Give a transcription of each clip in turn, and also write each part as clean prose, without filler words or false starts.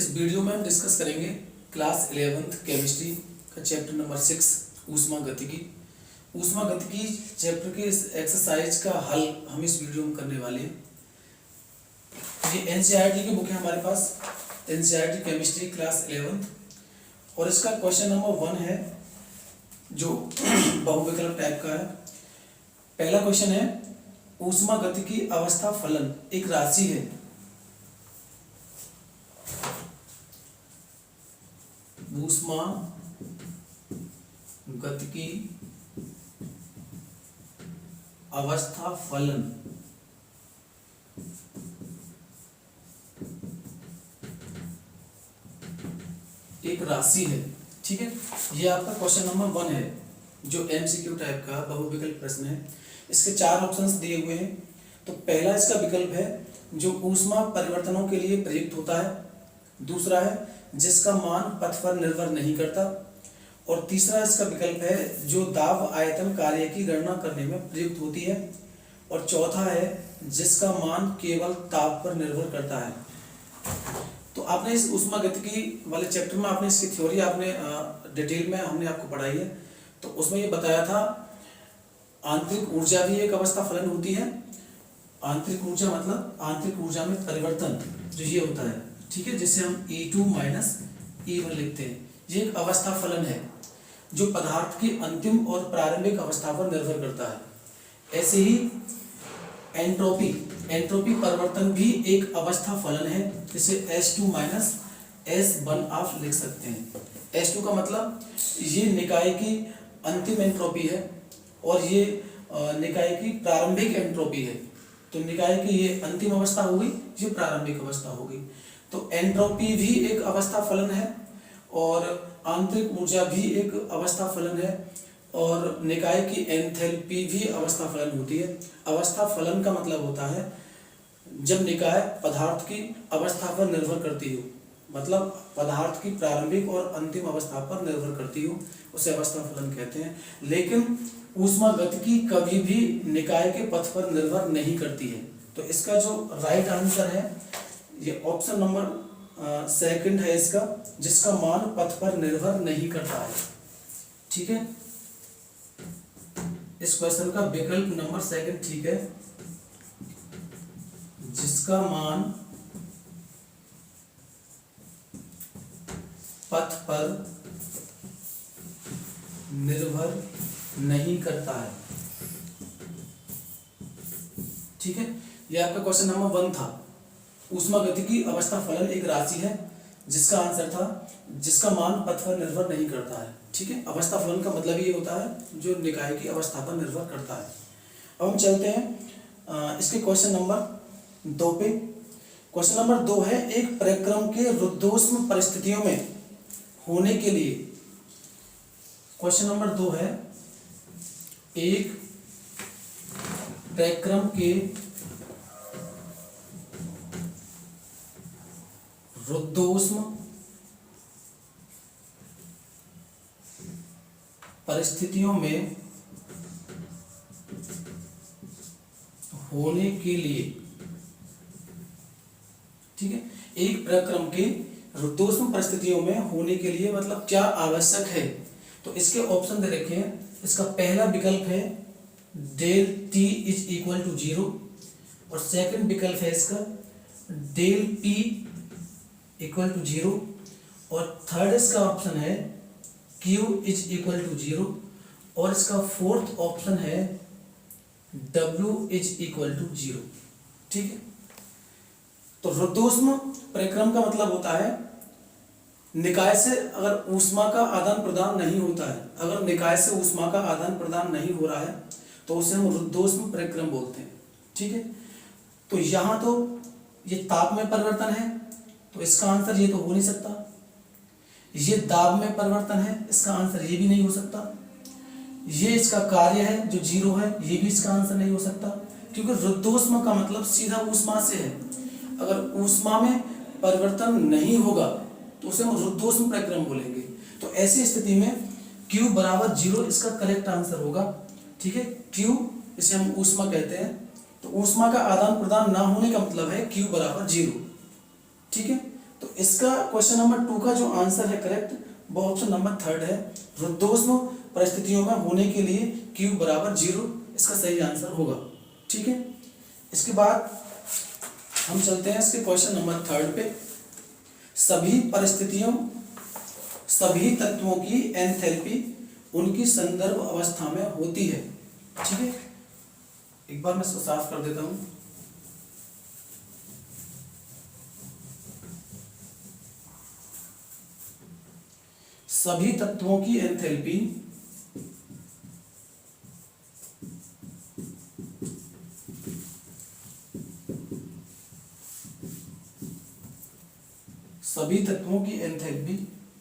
इस वीडियो में हम डिस्कस करेंगे क्लास 11th केमिस्ट्री का चैप्टर नंबर 6 ऊष्मागतिकी। ऊष्मागतिकी चैप्टर के इस एक्सरसाइज का हल हम इस वीडियो में करने वाले हैं। ये एनसीईआरटी की बुक है हमारे पास, एनसीईआरटी केमिस्ट्री क्लास 11th, और इसका क्वेश्चन नंबर 1 है जो बहुविकल्प टाइप का है। पहला क्वेश्चन है, ऊष्मागतिकी अवस्था फलन एक राशि है। ऊष्मागतिकी अवस्था फलन एक राशि है। ठीक है, ये आपका क्वेश्चन नंबर 1 है जो एमसीक्यू टाइप का बहुविकल्प प्रश्न है। इसके 4 ऑप्शंस दिए हुए हैं। तो पहला इसका विकल्प है जो ऊष्मा परिवर्तनों के लिए प्रयुक्त होता है, दूसरा है जिसका मान पथ पर निर्भर नहीं करता, और तीसरा इसका विकल्प है जो दाब आयतन कार्य की गणना करने में प्रयुक्त होती है, और चौथा है जिसका मान केवल ताप पर निर्भर करता है। तो आपने इस ऊष्मागतिकी वाले चैप्टर में आपने इसकी थ्योरी आपने डिटेल में हमने आपको पढ़ाई है। तो उसमें ये बताया था आंतरिक ऊर्जा भी एक अवस्था फलन होती है। आंतरिक ऊर्जा मतलब आंतरिक ऊर्जा में परिवर्तन जो ये होता है, ठीक है, जिसे हम E2 माइनस E1 लिखते हैं। ये एक अवस्था फलन है जो पदार्थ की अंतिम और प्रारंभिक अवस्था पर निर्भर करता है। ऐसे ही एंट्रोपी परिवर्तन भी एक अवस्था फलन है, जिसे S2 माइनस S1 आप लिख सकते हैं। S2 का मतलब ये निकाय की अंतिम एंट्रोपी है और ये निकाय की प्रारंभिक एंट्रोपी है। तो निकाय की ये अंतिम अवस्था हो गई, ये प्रारंभिक अवस्था हो गई। तो एंट्रोपी भी एक अवस्था फलन है और आंतरिक ऊर्जा भी एक अवस्था फलन है, और निकाय की एंथैल्पी भी अवस्था फलन होती है। अवस्था फलन का मतलब होता है जब निकाय पदार्थ की अवस्था पर निर्भर करती हो, मतलब पदार्थ की प्रारंभिक और अंतिम अवस्था पर निर्भर करती हो, उसे अवस्था फलन कहते हैं। लेकिन ऊष्मागतिकी कभी भी निकाय के पथ पर निर्भर नहीं करती है। तो इसका जो राइट आंसर है ये ऑप्शन नंबर 2 है इसका, जिसका मान पथ पर निर्भर नहीं करता है। ठीक है, इस क्वेश्चन का विकल्प नंबर 2 ठीक है, जिसका मान पथ पर निर्भर नहीं करता है। ठीक है, यह आपका क्वेश्चन नंबर 1 था। ऊष्मागतिकी अवस्था फलन एक राशि है, जिसका आंसर था जिसका मान पथ पर निर्भर नहीं करता है। ठीक है, अवस्था फलन का मतलब ये होता है जो निकाय की अवस्था पर निर्भर करता है। अब हम चलते हैं इसके क्वेश्चन नंबर 2 पे। क्वेश्चन नंबर 2 है, एक परिक्रम के रुद्धोष्म परिस्थितियों में होने के लिए। क्वेश्चन नंबर 2 है, एक परिक्रम के रुद्धोष्म परिस्थितियों में होने के लिए। ठीक है, एक प्रक्रम के रुद्धोष्म परिस्थितियों में होने के लिए मतलब क्या आवश्यक है। तो इसके ऑप्शन दे रखे हैं। इसका पहला विकल्प है del T is equal to 0, और सेकंड विकल्प है इसका डेल P इक्वल टू 0, और थर्ड इसका ऑप्शन है Q इज इक्वल टू 0, और इसका फोर्थ ऑप्शन है W इज इक्वल टू 0। ठीक है, तो रुद्धोष्म परिक्रम का मतलब होता है निकाय से अगर ऊष्मा का आदान प्रदान नहीं होता है, अगर निकाय से ऊष्मा का आदान प्रदान नहीं हो रहा है तो उसे हम रुद्धोष्म परिक्रम बोलते हैं। ठीक है, तो यहाँ तो ये ताप में परिवर्तन है, तो इसका आंसर ये तो हो नहीं सकता। ये दाब में परिवर्तन है, इसका आंसर ये भी नहीं हो सकता। ये इसका कार्य है जो 0 है, ये भी इसका आंसर नहीं हो सकता, क्योंकि रुद्धोष्म का मतलब सीधा ऊष्मा से है। अगर ऊष्मा में परिवर्तन नहीं होगा तो उसे हम रुद्धोष्म परिक्रम बोलेंगे। तो ऐसी स्थिति में Q बराबर 0 इसका करेक्ट आंसर होगा। ठीक है, Q इसे हम ऊष्मा कहते हैं, तो ऊष्मा का आदान प्रदान ना होने का मतलब है Q बराबर 0। ठीक है, तो तो इसका क्वेश्चन नंबर 2 का जो आंसर है करेक्ट वो ऑप्शन नंबर 3 है। रुद्धोष्म परिस्थितियों में होने के लिए Q बराबर 0 इसका सही आंसर होगा। ठीक है, इसके बाद हम चलते हैं इसके क्वेश्चन नंबर 3 पे। सभी तत्वों की एंथैल्पी उनकी संदर्भ अवस्था में होती है। ठीक है, एक बार मैं इसको साफ कर देता हूं। सभी तत्वों की एंथैल्पी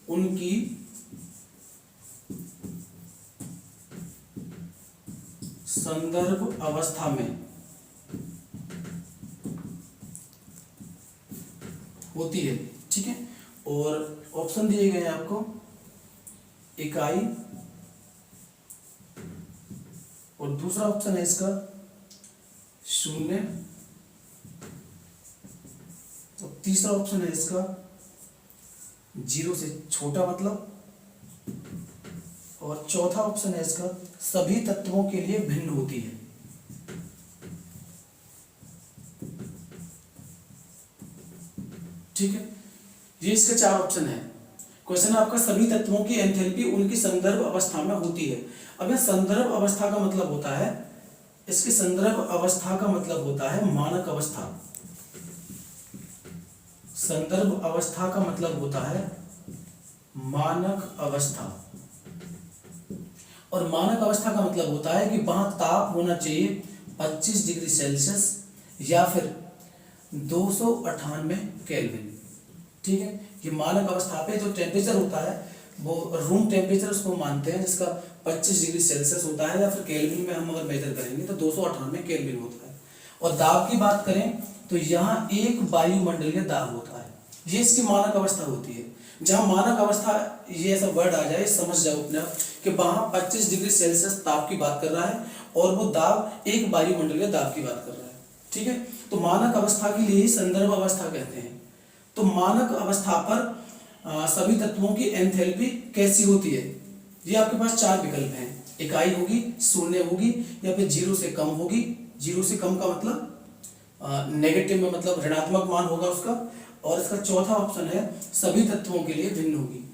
उनकी संदर्भ अवस्था में होती है। ठीक है, और ऑप्शन दिए गए हैं आपको इकाई, और दूसरा ऑप्शन है इसका शून्य, और तीसरा ऑप्शन है इसका 0 से छोटा मतलब, और चौथा ऑप्शन है इसका सभी तत्वों के लिए भिन्न होती है। ठीक है, ये इसके 4 ऑप्शन है। क्वेश्चन आपका सभी तत्वों की एंथैल्पी उनकी संदर्भ अवस्था में होती है। अब यह संदर्भ अवस्था का मतलब होता है, इसकी संदर्भ अवस्था का मतलब होता है मानक अवस्था। संदर्भ अवस्था का मतलब होता है मानक अवस्था, और मानक अवस्था का मतलब होता है कि वहां ताप होना चाहिए 25 डिग्री सेल्सियस या फिर 298 केल्विन। ठीक है, ये मानक अवस्था पे जो टेम्परेचर होता है वो रूम टेम्परेचर उसको मानते हैं, जिसका 25 डिग्री सेल्सियस होता है, या फिर केल्विन में हम अगर मेजर करेंगे तो 298 केल्विन होता है। और दाब की बात करें तो यहाँ एक वायुमंडलीय दाब होता है, ये इसकी मानक अवस्था होती है। जहाँ मानक अवस्था, ये ऐसा वर्ड आ जाए समझ जाओ अपने आप कि वहाँ 25 डिग्री सेल्सियस ताप की बात कर रहा है और वो दाब एक वायुमंडलीय दाब की बात कर रहा है। ठीक है, तो मानक अवस्था के लिए ही संदर्भ अवस्था कहते हैं। तो मानक अवस्था पर सभी तत्वों की एंथैल्पी कैसी होती है, ये आपके पास 4 विकल्प हैं। इकाई होगी, शून्य होगी, या फिर 0 से कम होगी। 0 से कम का मतलब नेगेटिव में, मतलब ऋणात्मक मान होगा उसका। और इसका चौथा ऑप्शन है सभी तत्वों के लिए भिन्न होगी।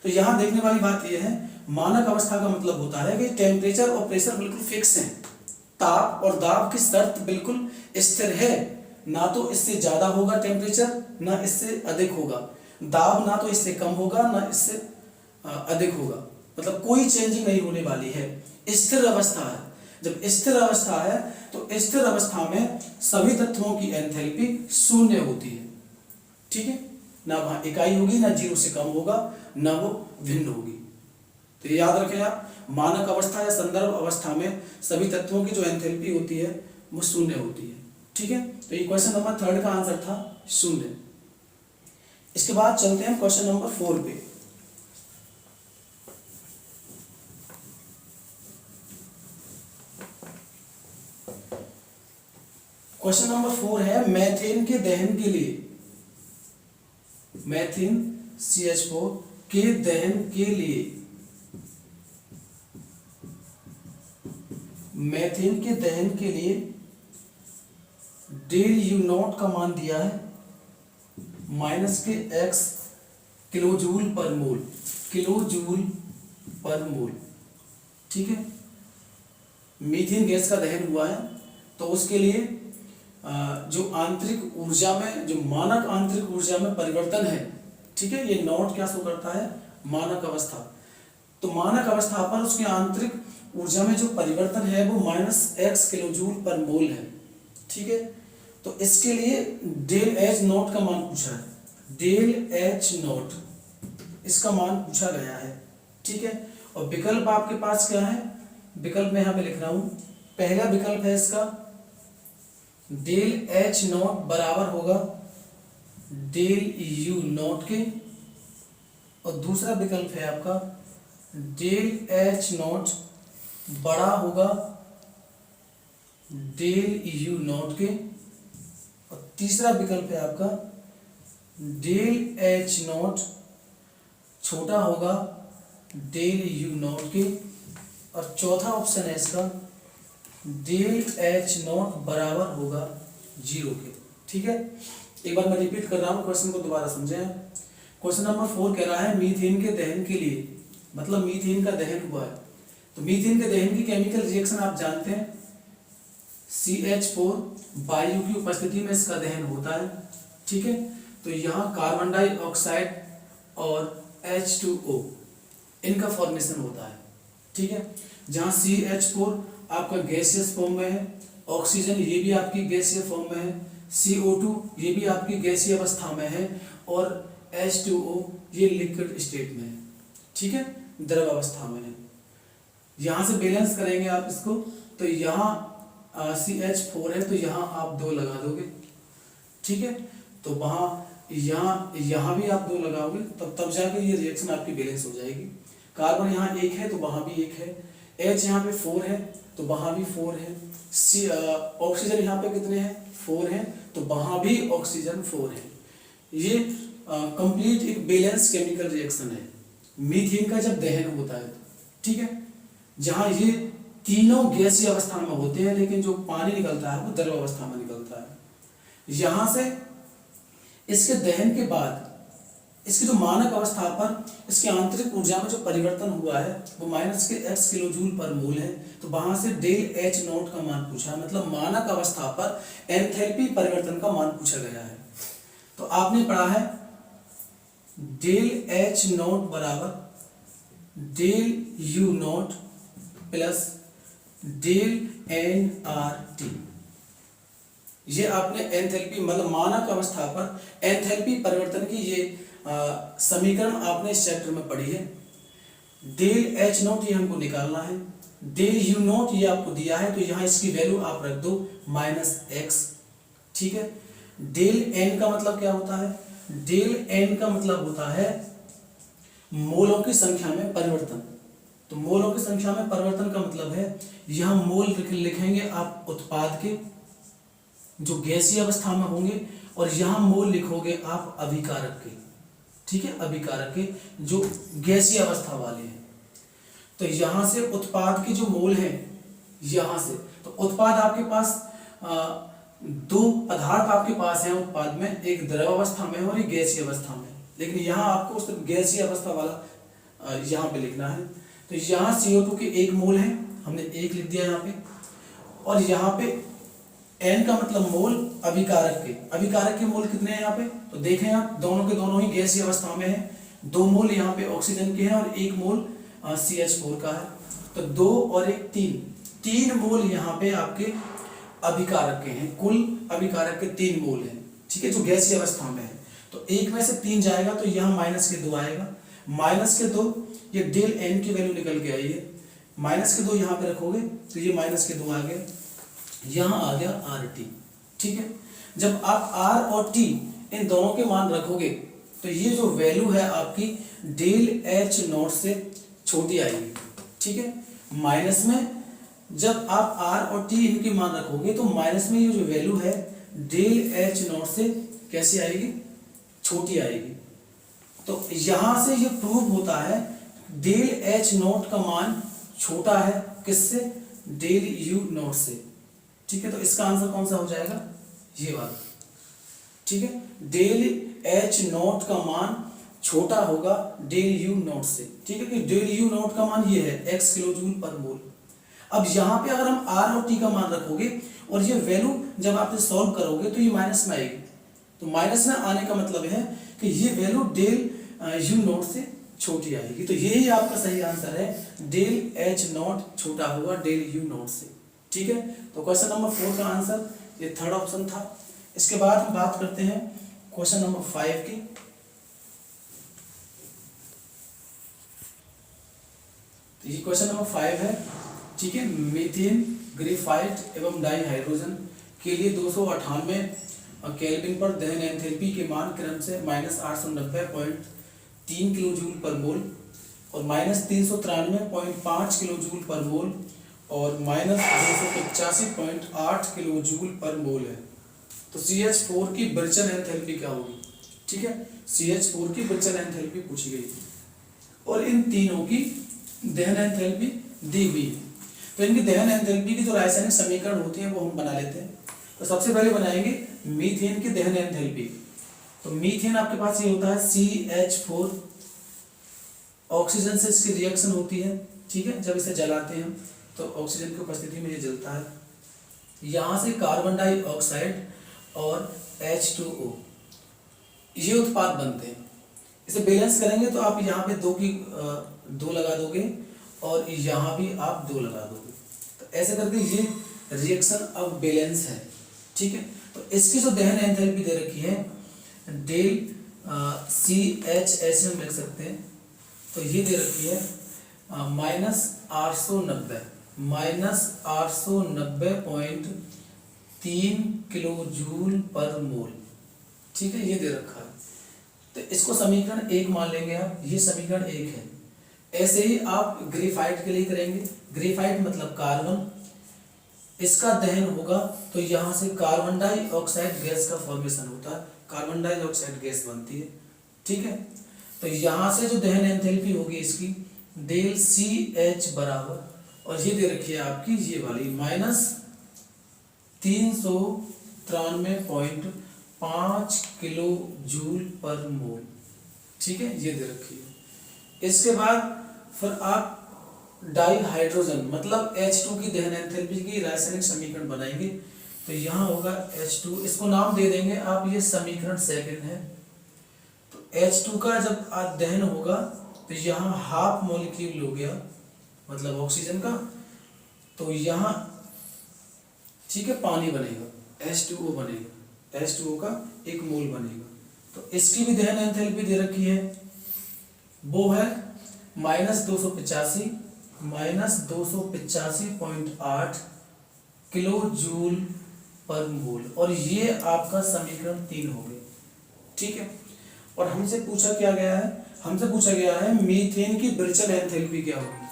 तो यहाँ देखने वाली बात यह है, मानक अवस्था का मतलब होता है कि टेम्परेचर और प्रेशर बिल्कुल फिक्स हैं, ताप और दाब की शर्त बिल्कुल स्थिर है, ना तो इससे ज्यादा होगा टेम्परेचर ना इससे अधिक होगा, दाब ना तो इससे कम होगा ना इससे अधिक होगा, मतलब कोई चेंजिंग नहीं होने वाली है, स्थिर अवस्था है। जब स्थिर अवस्था है तो स्थिर अवस्था में सभी तत्वों की एंथैल्पी शून्य होती है। ठीक है, ना वहां इकाई होगी, ना 0 से कम होगा, ना वो भिन्न होगी। तो ये याद रखें आप, मानक अवस्था या संदर्भ अवस्था में सभी तत्वों की जो एंथैल्पी होती है वो शून्य होती है। ठीक है, तो ये क्वेश्चन नंबर 3 का आंसर था शून्य। इसके बाद चलते हैं क्वेश्चन नंबर 4 पे। क्वेश्चन नंबर 4 है मैथेन के दहन के लिए, मैथेन CH4 के दहन के लिए, मैथेन के दहन के लिए डेल यू नॉट का मान दिया है -x किलोजूल पर मोल, किलोजूल पर मोल। ठीक है, मीथेन गैस का दहन हुआ है तो उसके लिए जो आंतरिक ऊर्जा में, जो मानक आंतरिक ऊर्जा में परिवर्तन है, ठीक है, ये नॉट क्या शो करता है, मानक अवस्था। तो मानक अवस्था पर उसकी आंतरिक ऊर्जा में जो परिवर्तन है वो -x किलोजूल पर मोल है। ठीक है, तो इसके लिए डेल एच नॉट का मान पूछा है, डेल एच नॉट इसका मान पूछा गया है। ठीक है, और विकल्प आपके पास क्या है, विकल्प में यहां पे लिख रहा हूं। पहला विकल्प है इसका डेल एच नॉट बराबर होगा डेल यू नॉट के, और दूसरा विकल्प है आपका डेल एच नॉट बड़ा होगा डेल यू नॉट के, और तीसरा विकल्प है आपका डेल एच नॉट छोटा होगा डेल यू नॉट के, और चौथा ऑप्शन है इसका डेल एच नॉट बराबर होगा 0 के। ठीक है, एक बार मैं रिपीट कर रहा हूँ, क्वेश्चन को दोबारा समझें। क्वेश्चन नंबर 4 कह रहा है मीथेन के दहन के लिए, मतलब मीथेन का दहन हुआ है, तो मीथेन के दहन की केमिकल रिएक्शन आप जानते हैं, CH4 वायु की उपस्थिति में इसका दहन होता है। ठीक है, तो यहाँ कार्बन डाइऑक्साइड और H2O इनका फॉर्मेशन होता है। ठीक है, जहाँ CH4 आपका गैसियस फॉर्म में है, ऑक्सीजन ये भी आपकी गैसीय फॉर्म में है, CO2 ये भी आपकी गैसीय अवस्था में है, और H2O ये लिक्विड स्टेट में है। ठीक है, द्रव अवस्था में है। यहाँ से बैलेंस करेंगे आप इसको, तो यहाँ CH4 है तो यहाँ आप 2 लगा दोगे। ठीक है, तो वहाँ यहाँ भी आप 2 लगाओगे, तब जाके ये रिएक्शन आपकी बैलेंस हो जाएगी। कार्बन यहाँ 1 है तो वहाँ भी 1 है, H यहाँ पे 4 है तो वहाँ भी 4 है, ऑक्सीजन यहाँ पे कितने हैं 4 हैं, तो वहाँ भी ऑक्सीजन 4 है। ये कंप्लीट एक बैलेंस केमिकल रिएक्शन है मीथेन का जब दहन होता है। ठीक है, जहाँ ये तीनों गैसीय अवस्था में होते हैं, लेकिन जो पानी निकलता है वो द्रव अवस्था में निकलता है। यहाँ से इसके दहन के बाद इसकी जो मानक अवस्था पर इसकी आंतरिक ऊर्जा में जो परिवर्तन हुआ है वो -x किलो जूल पर मोल है। तो वहां से डेल एच नॉट का मान पूछा है, मतलब मानक अवस्था पर एंथैल्पी परिवर्तन का मान पूछा गया है। तो आपने पढ़ा है डेल एच नॉट बराबर del U naught plus del N R T. ये आपने एंथैल्पी मतलब मानक अवस्था पर एंथैल्पी परिवर्तन की ये समीकरण आपने इस चैप्टर में पढ़ी है। डेल एच नॉट ये हमको निकालना है, डेल यू नॉट ये आपको दिया है, तो यहाँ इसकी वैल्यू आप रख दो -x। ठीक है, डेल एन का मतलब क्या होता है, डेल एन का मतलब होता है मोलों की संख्या में परिवर्तन। तो मोलों की संख्या में परिवर्तन का मतलब है यहाँ मोल लिखेंगे आप उत्पाद के जो गैसीय अवस्था में होंगे, और यहाँ मोल लिखोगे आप अभिकारक के। ठीक है, अभिकारक के जो गैसीय अवस्था वाले हैं। तो यहाँ से उत्पाद के जो मोल हैं, यहाँ से तो उत्पाद आपके पास 2 पदार्थ आपके पास हैं उत्पाद में, एक द्रव अवस्था में और एक गैसीय अवस्था में, लेकिन यहाँ आपको सिर्फ गैसीय अवस्था वाला यहाँ पे लिखना है। तो यहाँ CO2 के 1 मोल है, हमने 1 लिख दिया यहाँ पे, और यहाँ पे N का मतलब मोल अभिकारक के मोल कितने हैं यहाँ पे, तो देखें आप दोनों के दोनों ही गैसीय अवस्था में है। 2 मोल यहाँ पे ऑक्सीजन के हैं और 1 मोल CH4 का है, तो 2 और 1 3 मोल यहाँ पे आपके अभिकारक के हैं। कुल अभिकारक के 3 मोल हैं। ठीक है, जो गैसीय अवस्था में है, तो 1 में से 3 जाएगा तो यहाँ -2 आएगा, -2 ये डेल एन की वैल्यू निकल के आई है, -2 यहाँ पे रखोगे तो ये -2 आ गया, यहाँ आ गया RT। ठीक है, जब आप R और T इन दोनों के मान रखोगे तो ये जो वैल्यू है आपकी डेल एच नॉट से छोटी आएगी। ठीक है, माइनस में जब आप R और T इनके मान रखोगे तो माइनस में ये जो वैल्यू है डेल एच नॉट से कैसी आएगी, छोटी आएगी। तो यहां से ये प्रूव होता है डेल एच नॉट का मान छोटा है किससे, डेल यू नॉट से। ठीक है, तो इसका आंसर कौन सा हो जाएगा, ये वाला। ठीक है, डेल एच नॉट का मान छोटा होगा डेल यू नॉट से। ठीक है, कि डेल यू नॉट का मान ये है x किलो जूल पर मोल। अब यहाँ पे अगर हम R और T का मान रखोगे और ये वैल्यू जब आप सॉल्व करोगे तो ये माइनस में आएगी, तो माइनस में आने का मतलब है कि ये वैल्यू डेल यू नॉट से छोटी आएगी। तो यही आपका सही आंसर है, डेल एच नॉट छोटा होगा डेल यू नॉट से। ठीक है, तो क्वेश्चन नंबर 4 का आंसर ये 3rd ऑप्शन था। इसके बाद हम बात करते हैं क्वेश्चन नंबर 5 की। तो ये क्वेश्चन नंबर 5 है। ठीक है, मीथेन ग्रेफाइट एवं डाई हाइड्रोजन के लिए 298 केल्विन पर दहन एंथैल्पी के मान क्रम से -890.3 किलो जूल पर मोल और -393.5 किलो जूल पर मोल और -285.8 किलो जूल पर मोल है। तो CH4 की बर्चन एंथैल्पी क्या होगी, ठीक है, CH4 की विचलन एंथैल्पी पूछी गई और इन तीनों की दहन एंथैल्पी दी हुई है। तो इनकी दहन एंथैल्पी की जो रासायनिक समीकरण होती है वो हम बना लेते हैं। तो सबसे पहले बनाएंगे मीथेन की दहन एंथैल्पी। तो मीथेन आपके पास ये होता है CH4, ऑक्सीजन से इसकी रिएक्शन होती है, ठीक है, जब इसे जलाते हैं तो ऑक्सीजन की उपस्थिति में ये जलता है। यहाँ से कार्बन डाइऑक्साइड और H2O ये उत्पाद बनते हैं। इसे बैलेंस करेंगे तो आप यहाँ पे दो लगा दोगे और यहाँ भी आप 2 लगा दोगे, तो ऐसे करके ये रिएक्शन अब बैलेंस है, ठीक है। तो इसकी जो दहन एंथैल्पी दे रखी है डेल CH ऐसे हम लिख सकते हैं, तो ये दे रखी है -890.3 किलो जूल पर मोल, ठीक है, ये दे रखा है। तो इसको समीकरण 1 मान लेंगे आप, ये समीकरण 1 है। ऐसे ही आप ग्रेफाइट के लिए करेंगे। ग्रेफाइट मतलब कार्बन, इसका दहन होगा तो यहाँ से कार्बन डाइऑक्साइड गैस का फॉर्मेशन होता है, कार्बन डाइऑक्साइड गैस बनती है, ठीक है। तो यहाँ से जो दहन एंथैल्पी होगी इसकी डेल CH बराबर, और ये दे रखी है आपकी ये वाली -393.5 किलो जूल पर मोल, ठीक है, ये दे रखी है। इसके बाद फिर आप डाइहाइड्रोजन मतलब H2 की दहन एंथैल्पी की रासायनिक समीकरण बनाएंगे। तो यहाँ होगा H2, इसको नाम दे देंगे आप, ये समीकरण 2 है। तो H2 का जब दहन होगा तो यहाँ हाफ मॉलिक्यूल हो गया मतलब ऑक्सीजन का, तो यहाँ ठीक है पानी बनेगा, H2O बनेगा, H2O का 1 मोल बनेगा। तो इसकी भी दहन एंथैल्पी दे रखी है, वो है -285.8 किलो जूल पर मोल, और ये आपका समीकरण 3 हो गया, ठीक है। और हमसे पूछा क्या गया है, हमसे पूछा गया है मीथेन की विरचन एंथैल्पी क्या होगी।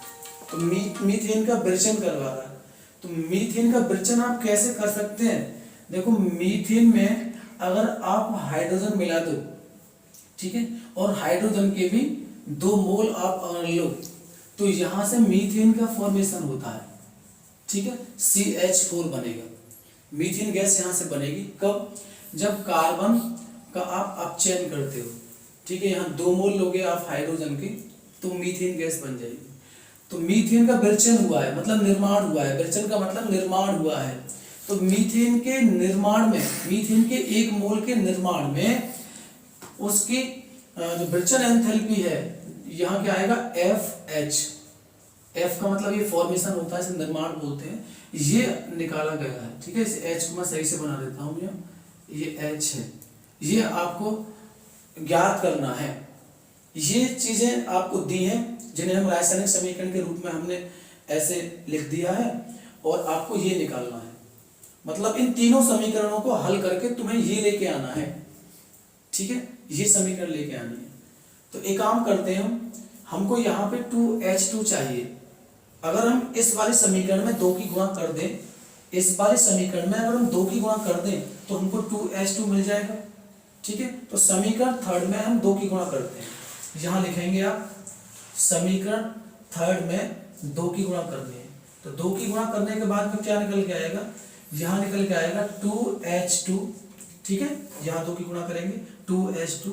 तो मीथेन का विरचन करवा रहा है, तो मीथेन का विरचन आप कैसे कर सकते हैं। देखो मीथेन में अगर आप हाइड्रोजन मिला दो, ठीक है, और हाइड्रोजन के भी 2 मोल आप अगर लो तो यहाँ से मीथेन का फॉर्मेशन होता है, ठीक है, CH4 बनेगा, मीथेन गैस यहाँ से बनेगी। कब, जब कार्बन का आप अपचयन करते हो, ठीक है, यहाँ 2 मोल लोगे आप हाइड्रोजन के तो मीथेन गैस बन जाएगी। तो मीथेन का विरचन हुआ है मतलब निर्माण हुआ है, विरचन का मतलब निर्माण हुआ है। तो मीथेन के निर्माण में, मीथेन के 1 मोल के निर्माण में उसकी जो विरचन एंथैल्पी है यहाँ क्या आएगा FH, F का मतलब ये फॉर्मेशन होता है, इसे निर्माण बोलते हैं, ये निकाला गया है, ठीक है। इसे H को मैं सही से बना देता हूँ, ये H है, ये आपको ज्ञात करना है। ये चीजें आपको दी हैं जिन्हें हम रासायनिक समीकरण के रूप में हमने ऐसे लिख दिया है, और आपको ये निकालना है, मतलब इन तीनों समीकरणों को हल करके तुम्हें ये लेके आना है, ठीक है, ये समीकरण लेके आनी है। तो एक काम करते हैं हमको यहाँ पे 2H2 चाहिए। अगर हम इस वाले समीकरण में 2 की गुणा कर दें, इस वाले समीकरण में अगर हम 2 की गुणा कर दें तो हमको 2H2 मिल जाएगा, ठीक है। तो समीकरण 3 में हम 2 की गुणा करते हैं, यहाँ लिखेंगे आप समीकरण 3 में 2 की गुणा करनी है। तो 2 की गुणा करने के बाद फिर क्या निकल के आएगा, यहाँ निकल के आएगा 2H2, ठीक है, यहाँ 2 की गुणा करेंगे 2H2,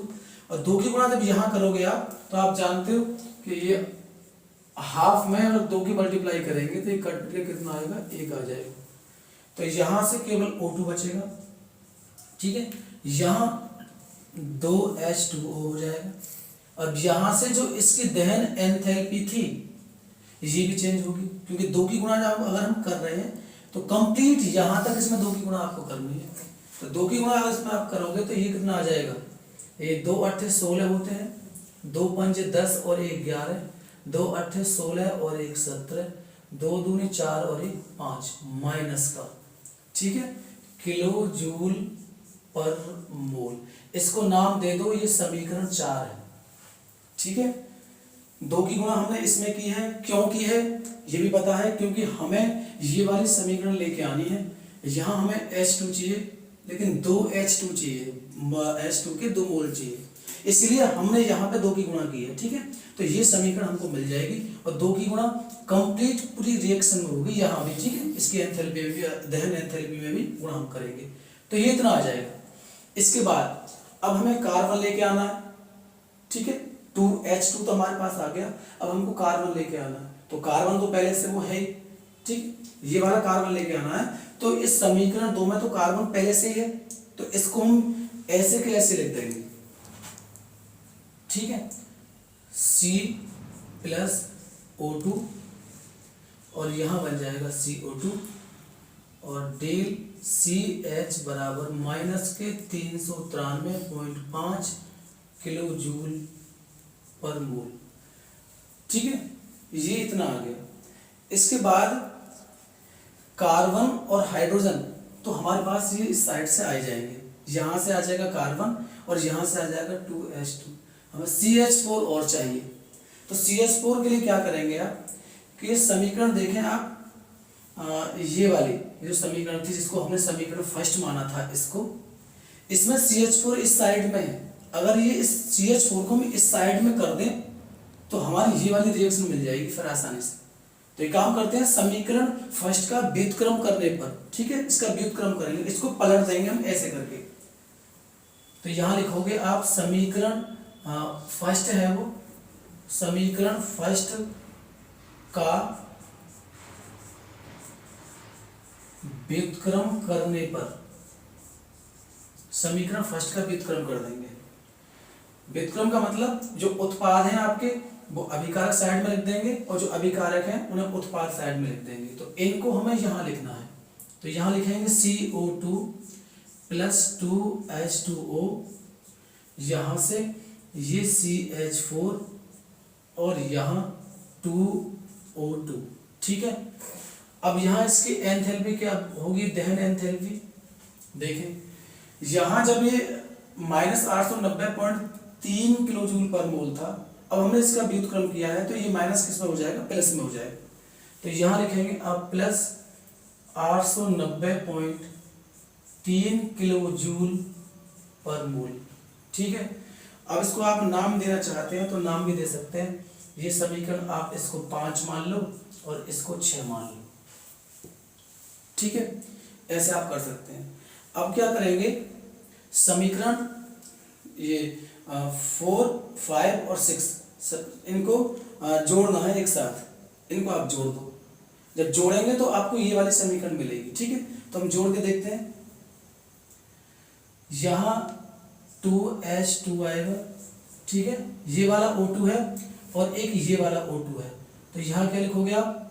और 2 की गुणा जब यहाँ करोगे आप तो आप जानते हो कि ये हाफ में अगर 2 की मल्टीप्लाई करेंगे तो ये कट के कितना आएगा, 1 आ जाएगा। तो यहाँ से केवल O2 बचेगा, ठीक है, यहाँ 2H2O हो जाएगा। अब यहाँ से जो इसकी दहन एंथैल्पी थी ये भी चेंज होगी, क्योंकि 2 की गुणा अगर हम कर रहे हैं तो कंप्लीट यहाँ तक इसमें 2 की गुणा आपको करनी है। तो 2 की गुणा अगर इसमें आप करोगे तो ये कितना आ जाएगा, ये 2 8 16 होते हैं, 2 5 10 और 1 11, 2 8 16 और 1 17, 2 दूनी 4 और 1 5 माइनस का, ठीक है, किलो जूल पर मोल। इसको नाम दे दो, ये समीकरण 4 है, ठीक है। 2 की गुणा हमने इसमें की है, क्यों की है ये भी पता है, क्योंकि हमें ये वाली समीकरण लेके आनी है। यहाँ हमें H2 चाहिए, लेकिन 2 H2 चाहिए, H2 के 2 मोल चाहिए, इसलिए हमने यहाँ पे 2 की गुणा की है। ठीक है, तो ये समीकरण हमको मिल जाएगी और 2 की गुणा कंप्लीट पूरी रिएक्शन में होगी यहाँ भी। ठीक है, इसकी एंथैल्पी में भी, दहन एंथैल्पी में भी गुणा हम करेंगे, तो ये इतना आ जाएगा। इसके बाद अब हमें कार्बन लेके आना है। ठीक है, 2H2 तो हमारे पास आ गया, अब हमको कार्बन लेके आना है, तो कार्बन तो पहले से वो है ही। ठीक, ये वाला कार्बन लेके आना है, तो इस समीकरण 2 में तो कार्बन पहले से ही है, तो इसको हम ऐसे के ऐसे लिख देंगे। ठीक है, C+O2 और यहाँ बन जाएगा CO2 और डेल CH बराबर माइनस के 393.5 किलो जूल पर मोल। ठीक है, ये इतना आ गया। इसके बाद कार्बन और हाइड्रोजन तो हमारे पास ये इस साइड से आ जाएंगे, यहाँ से आ जाएगा कार्बन और यहाँ से आ जाएगा 2H2, हमें CH4 और चाहिए। तो CH4 के लिए क्या करेंगे आप कि ये समीकरण देखें आप, ये वाली जो समीकरण थी जिसको हमने समीकरण फर्स्ट माना था, इसमें CH4 इस साइड में है, अगर ये इस CH4 को हम इस साइड में कर दें तो हमारी ये वाली रिएक्शन मिल जाएगी फिर आसानी से। तो ये काम करते हैं समीकरण फर्स्ट का व्युत्क्रम करने पर। ठीक है, इसका व्युत्क्रम करेंगे, इसको पलट देंगे हम ऐसे करके। तो यहाँ लिखोगे आप समीकरण फर्स्ट है वो, समीकरण फर्स्ट का व्युत्क्रम करने पर, समीकरण फर्स्ट का व्युत्क्रम कर देंगे। व्युत्क्रम का मतलब जो उत्पाद हैं आपके वो अभिकारक साइड में लिख देंगे और जो अभिकारक हैं उन्हें उत्पाद साइड में लिख देंगे। तो इनको हमें यहाँ लिखना है, तो यहाँ लिखेंगे CO2 + 2H2O, यहाँ से ये CH4 और यहाँ 2O2। ठीक है, अब यहाँ इसकी एंथैल्पी क्या होगी, दहन एंथैल्पी देखें, यहाँ जब ये -890.3 किलो जूल पर मोल था, अब हमने इसका व्युत्क्रम किया है तो ये माइनस किस में हो जाएगा, प्लस में हो जाएगा। तो यहाँ लिखेंगे अब +890.3 किलो जूल पर मोल। ठीक है, अब इसको आप नाम देना चाहते हैं तो नाम भी दे सकते हैं। ये समीकरण आप इसको 5 मान लो और इसको 6 मान लो। ठीक है, ऐसे आप कर सकते हैं। अब क्या करेंगे, समीकरण ये 4, 5 और 6 इनको जोड़ना है एक साथ, इनको आप जोड़ दो। जब जोड़ेंगे तो आपको ये वाली समीकरण मिलेगी। ठीक है, तो हम जोड़ के देखते हैं। यहाँ 2H2 आएगा। ठीक है, ये वाला O2 है और एक ये वाला O2 है, तो यहाँ क्या लिखोगे आप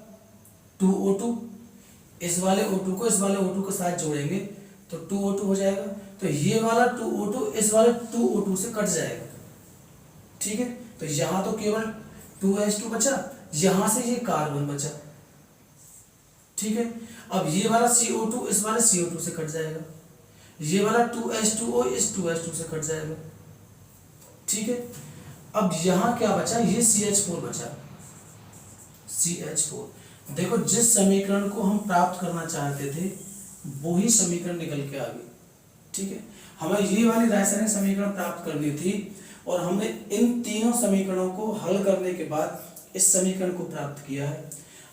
2O2, इस वाले O2 को इस वाले O2 के साथ जोड़ेंगे तो 2O2 हो जाएगा। तो ये वाला 2O2 इस वाले 2O2 से कट जाएगा। ठीक है, तो यहाँ तो केवल 2H2 बचा, यहाँ से ये कार्बन बचा। ठीक है, अब ये वाला CO2 इस वाले CO2 से कट जाएगा, ये वाला 2H2O इस 2H2 से कट जाएगा। ठीक है, अब यहाँ क्या बचा, ये CH4 बचा, CH4। देखो, जिस समीकरण को हम प्राप्त करना चाहते थे वही समीकरण निकल के आ गई। ठीक है, हमें ये वाली रासायनिक समीकरण प्राप्त करनी थी और हमने इन तीनों समीकरणों को हल करने के बाद इस समीकरण को प्राप्त किया है।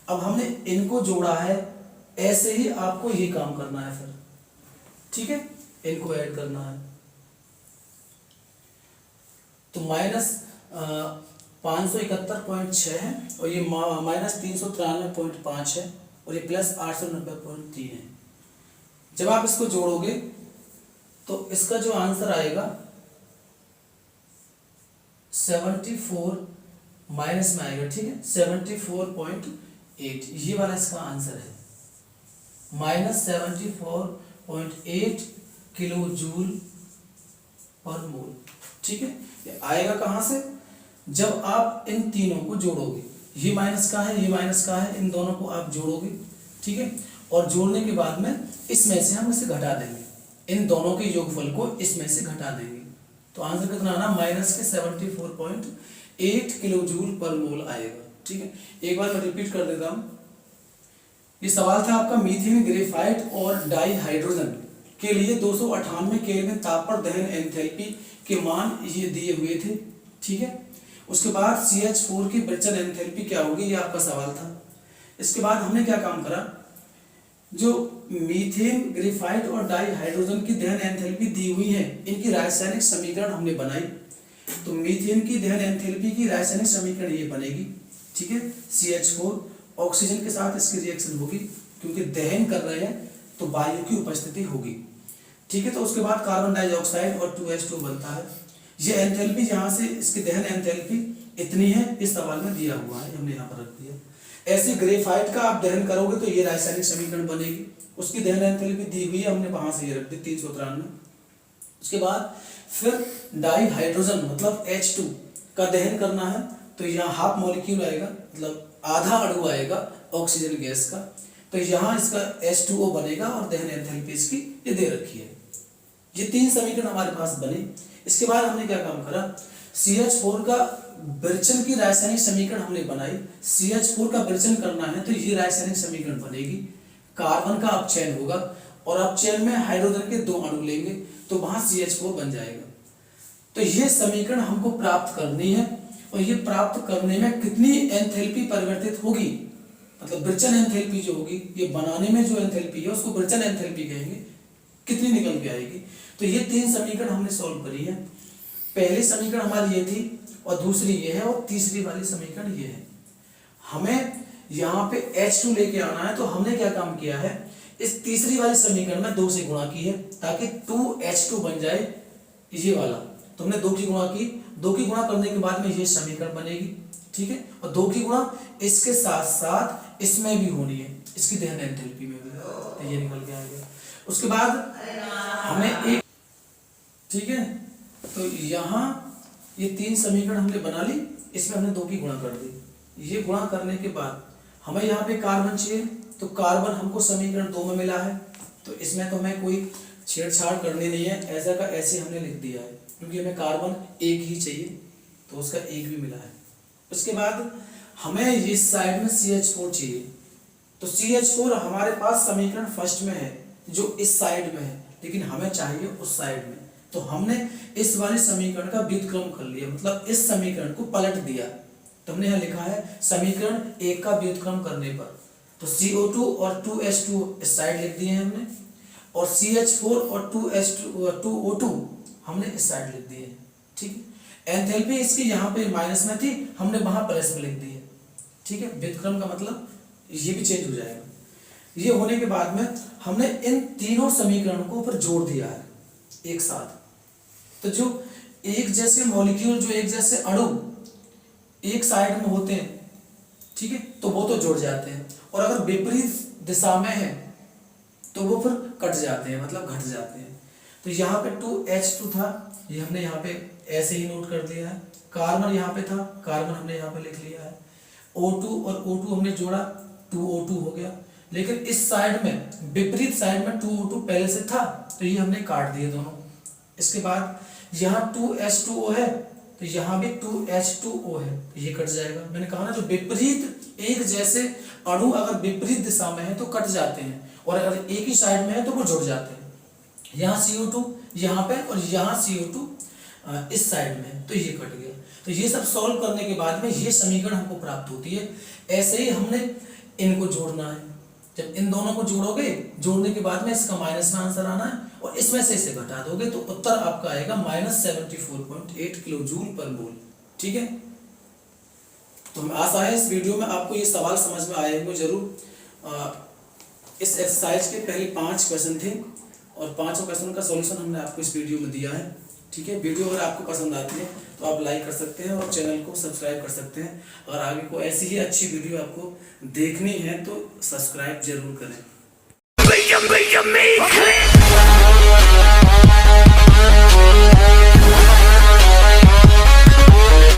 अब हमने इनको जोड़ा है, ऐसे ही आपको ये काम करना है फिर। ठीक है, इनको ऐड करना है, तो -571.6 है और ये -393.5 है और ये +890.3 है। जब आप इसको जोड़ोगे तो इसका जो आंसर आएगा 74 माइनस में आएगा। ठीक है, 74.8 ये वाला इसका आंसर है, -74.8 किलो जूल पर मोल। ठीक है, ये आएगा कहाँ से, जब आप इन तीनों को जोड़ोगे, ये माइनस का है, ये माइनस का है, इन दोनों को आप जोड़ोगे। ठीक है, और जोड़ने के बाद में इसमें से हम इसे घटा देंगे, इन दोनों के योगफल को इसमें से घटा देंगे, तो आंसर कितना आना, -74.8 किलो जूल पर मोल आएगा। ठीक है, एक बार मैं रिपीट कर देता हूँ। ये सवाल था आपका मीथेन, ग्रेफाइट और डाई हाइड्रोजन के लिए 298 केल्विन ताप पर दहन एंथैल्पी के मान ये दिए हुए थे, ठीक है। उसके बाद CH4 की विचलन एंथैल्पी क्या होगी, ये आपका सवाल था। इसके बाद हमने क्या काम करा, जो मीथेन, ग्रेफाइट और डाई हाइड्रोजन की दहन एंथैल्पी दी हुई है, इनकी रासायनिक समीकरण हमने बनाई। तो मीथेन की दहन एंथैल्पी की रासायनिक समीकरण ये बनेगी, ठीक है। CH4 ऑक्सीजन के साथ इसकी रिएक्शन होगी, क्योंकि दहन कर रहे हैं तो वायु की उपस्थिति होगी, ठीक है। तो उसके बाद कार्बन डाइऑक्साइड और 2H2 बनता है। ये एंथैल्पी यहाँ से इसकी दहन एंथैल्पी इतनी है, इस सवाल में दिया हुआ है, हमने यहाँ पर रख दिया। ऐसे ग्रेफाइट का आप दहन करोगे तो ये रासायनिक समीकरण बनेगी, उसकी दहन एंथैल्पी दी हुई है, हमने वहां से ये रख दी 393। उसके बाद फिर डाई हाइड्रोजन मतलब H2 का दहन करना है, तो यहाँ हाफ मॉलिक्यूल आएगा, मतलब आधा अणु आएगा ऑक्सीजन गैस का, तो यहाँ इसका H2O बनेगा और दहन एंथैल्पी इसकी ये दे रखी है। ये 3 समीकरण हमारे पास बने। इसके बाद हमने क्या काम करा, CH4 का विरचन की रासायनिक समीकरण हमने बनाई। CH4 का विरचन करना है तो ये रासायनिक समीकरण बनेगी, कार्बन का अपचयन होगा और अपचयन में हाइड्रोजन के 2 अणु लेंगे तो वहां CH4 बन जाएगा। तो ये समीकरण हमको प्राप्त करनी है, और ये प्राप्त करने में कितनी एंथैल्पी परिवर्तित होगी, मतलब विरचन एंथैल्पी जो होगी, ये बनाने में जो एंथैल्पी है उसको विरचन एंथैल्पी कहेंगे, कितनी निकल के आएगी। तो ये 3 समीकरण हमने सॉल्व करी है। पहली समीकरण हमारी ये थी और दूसरी ये है और तीसरी वाली समीकरण ये है। हमें यहाँ पे H2 लेके आना है, तो हमने क्या काम किया है, इस तीसरी वाली समीकरण में 2 से गुणा की है ताकि 2H2 बन जाए ये वाला। तो हमने 2 की गुणा की, 2 की गुणा करने के बाद में ये समीकरण बनेगी, ठीक है। और 2 की गुणा इसके साथ साथ इसमें भी होनी है, इसकी दहन एंथैल्पी में भी, तो ये निकल के आएगा। उसके बाद हमें एक, ठीक है, तो यहाँ ये 3 समीकरण हमने बना ली, इसमें हमने 2 की गुणा कर दी। ये गुणा करने के बाद हमें यहाँ पे कार्बन चाहिए, तो कार्बन हमको समीकरण 2 में मिला है, तो इसमें तो हमें कोई छेड़छाड़ करनी नहीं है, ऐसा का ऐसे हमने लिख दिया है, क्योंकि हमें कार्बन 1 ही चाहिए, तो उसका 1 भी मिला है। उसके बाद हमें इस साइड में CH4 चाहिए, तो CH4 हमारे पास समीकरण फर्स्ट में है जो इस साइड में है, लेकिन हमें चाहिए उस साइड में, तो हमने इस वाले समीकरण का व्युत्क्रम कर लिया, मतलब इस समीकरण को पलट दिया। तो हमने यहाँ लिखा है समीकरण 1 का व्युत्क्रम करने पर, तो CO2 और 2H2 इस साइड लिख दिए हैं हमने, और CH4 और 2O2 हमने इस साइड लिख दिए, ठीक है। एंथैल्पी इसकी यहाँ पे माइनस में थी, हमने वहां प्लस में लिख दी है, ठीक है। व्युत्क्रम का मतलब ये भी चेंज हो जाएगा। ये होने के बाद में हमने इन तीनों समीकरणों को ऊपर जोड़ दिया है एक साथ, तो जो एक जैसे मॉलिक्यूल, जो एक जैसे अणु एक साइड में होते हैं, ठीक है, तो वो तो जुड़ जाते हैं, और अगर विपरीत दिशा में है तो वो फिर कट जाते हैं, मतलब घट जाते हैं। तो यहाँ पे 2H2 था, ये हमने यहाँ पे ऐसे ही नोट कर दिया है। कार्बन यहाँ पे था, कार्बन हमने यहाँ पे लिख लिया है। O2 और O2 हमने जोड़ा, 2O2 हो गया, लेकिन इस साइड में, विपरीत साइड में 2O2 पहले से था, तो ये हमने काट दिए दोनों। इसके बाद यहाँ 2H2O है, तो यहाँ भी 2H2O है, ये कट जाएगा। मैंने कहा ना, जो विपरीत एक जैसे अणु अगर विपरीत दिशा में है तो कट जाते हैं, और अगर एक ही साइड में है तो वो जुड़ जाते हैं। यहाँ CO2 यहाँ पे और यहाँ CO2 इस साइड में, तो ये कट गया। तो ये सब सॉल्व करने के बाद में ये समीकरण हमको प्राप्त होती है। ऐसे ही हमने इनको जोड़ना है। जब इन दोनों को जोड़ोगे, जोड़ने के बाद में इसका माइनस में आंसर आना है, और इसमें से इसे घटा दोगे तो उत्तर आपका आएगा -74.8 किलो जूल पर मोल, ठीक है। तो आशा है इस वीडियो में आपको ये सवाल समझ में आए होंगे जरूर। इस एक्सरसाइज के पहले 5 क्वेश्चन थे, और 5 क्वेश्चन का सॉल्यूशन हमने आपको इस वीडियो में दिया है, ठीक है। वीडियो अगर आपको पसंद आती है तो आप लाइक कर सकते हैं और चैनल को सब्सक्राइब कर सकते हैं। अगर आगे को ऐसी ही अच्छी वीडियो आपको देखनी है तो सब्सक्राइब जरूर करें।